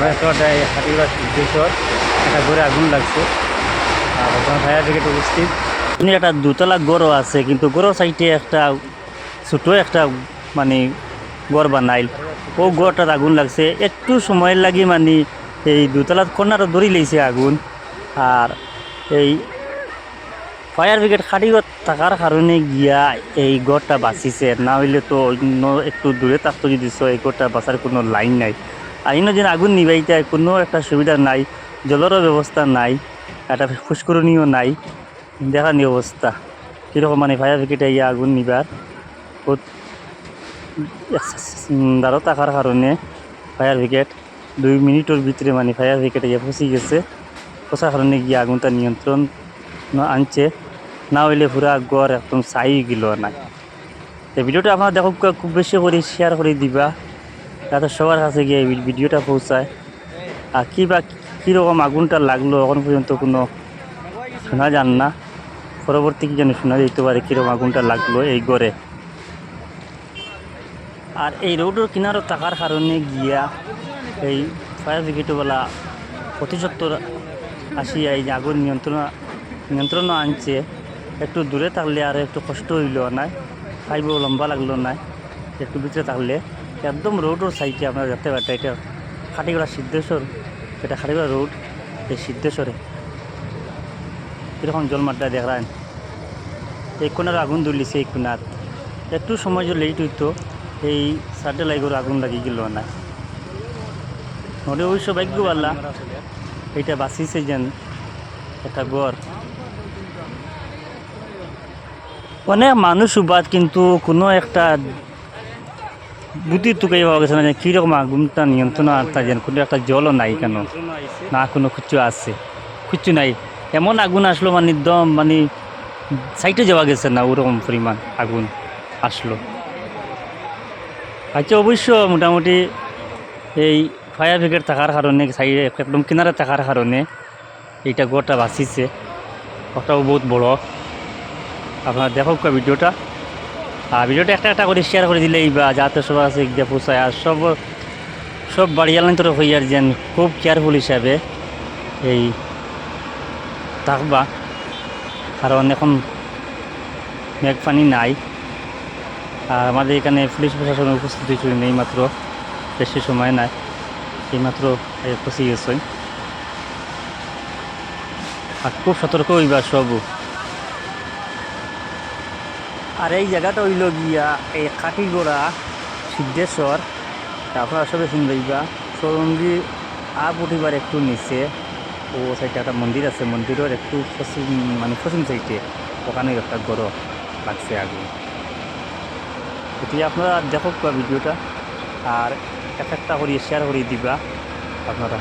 আমরা তো হাতিগুলা সিদ্ধেশ্বর একটা ঘরে আগুন লাগছে আর ওখানে ফায়ার ব্রিগেড উপস্থিত। একটা দুতলা গড়ও আছে, কিন্তু গড়ের সাইডে একটা ছোট একটা মানে গড় বানাইল, ও গড়টার আগুন লাগছে। একটু সময় লাগি মানে এই দুতলা কর্নারও ধরি লেগেছে আগুন। আর এই ফায়ার ব্রিগেড খাটিও থাকার কারণে গিয়া এই গড়টা বাঁচিছে, না হইলে তো অন্য একটু দূরে থাকতো যদি এই গড়টা বাঁচার কোনো লাইন নাই। আর ইনো যেন আগুন নিবাইতে কোনো একটা সুবিধা নাই, জলেরও ব্যবস্থা নাই, একটা ফুসকুরনিও নাই, দেখানি অবস্থা কীরকম মানে ফায়ার ব্রিগেডে ইয়া আগুন নিবার দাঁড়ো থাকার কারণে ফায়ার ব্রিগেড 2 মিনিটের ভিতরে মানে ফায়ার ব্রিগেড ইয়ে ফসি গেছে। ফসার কারণে গিয়ে আগুনটা নিয়ন্ত্রণ আনছে, না হইলে পুরা গড় একদম চাই গেল না। তো ভিডিওটা আপনারা দেখো, খুব বেশি করে শেয়ার করে দিবা যাতে সবার কাছে গিয়ে এই ভিডিওটা পৌঁছায়। আর কীরকম আগুনটা লাগলো এখন পর্যন্ত কোনো শোনা যান না, পরবর্তী কি যেন শোনা যেতে পারে কীরকম আগুনটা লাগলো এই গড়ে। আর এই রোডের কিনারও থাকার কারণে গিয়া এই ফায়ার ব্রিগেডওয়ালা অতি সত্তর আসিয়া এই যে আগুন নিয়ন্ত্রণও আনছে। একটু দূরে থাকলে আর একটু কষ্ট হইল না, খাইব লম্বা লাগলো না, একটু ভিতরে থাকলে একদম রোডের সাইডে আপনারা দেখতে পারেন। এটা খাটিগড়া সিদ্ধেশ্বর, এটা খাটিগড়া রোড, এই সিদ্ধেশ্বরে এরকম জলমাত্রা দেখলেন। এই কোনার আগুন ধরলিছে, এই কোনার একটু সময় যে লেট হইতো এই সার্ডে লাইগর আগুন লাগি গেল না। নদী অবশ্য ভাগ্যবালা এইটা বাঁচিছে যেন একটা গড়। অনেক মানুষ উবাদ, কিন্তু কোনো একটা বুদ্ধি টুকাই পাওয়া গেছে না যে কীরকম আগুনটা নিয়ন্ত্রণ আনতে, যেন কোনো একটা জলও নাই কেন, না কোনো কিছু আছে, কিচ্ছু নাই। এমন আগুন আসলো মানে একদম মানে সাইডে যাওয়া গেছে না, ওরকম পরিমাণ আগুন আসলো। আচ্ছা, অবশ্য মোটামুটি এই ফায়ার ব্রিগেড থাকার কারণে সাইডে একদম কিনারে থাকার কারণে এইটা গড়টা বাঁচিছে। ওটাও বহুত বড়। আপনারা দেখো ভিডিওটা, আর ভিডিওটা একটা একটা করে শেয়ার করে দিলেই বা যাতে সবার কাছে গিয়ে পৌঁছায়। আর সব বাড়িয়ালাইন তোর হইয়ার যেন খুব কেয়ারফুল হিসাবে এই থাকবা, কারণ এখন মেঘ পানি নাই। আর আমাদের এখানে পুলিশ প্রশাসনের উপস্থিতি ছিল নেই, মাত্র বেশি সময় নাই, এইমাত্র পৌঁছে গেছে। আর খুব সতর্ক হইবা সব। আর এই জায়গাটা হইল গিয়া এই কাঠিগড়া সিদ্ধেশ্বর। আপনারা সবাই শুনবাইবা সরঙ্গি আপ উঠিবার একটু নিচে ও সাইডে একটা মন্দির আছে, মন্দিরের একটু পশ্চিম সাইডে ওখানে একটা গড় লাগছে আগুন। এতিয়া আপনারা দেখো ভিডিওটা আর একটা করে শেয়ার করে দিবা আপনারা।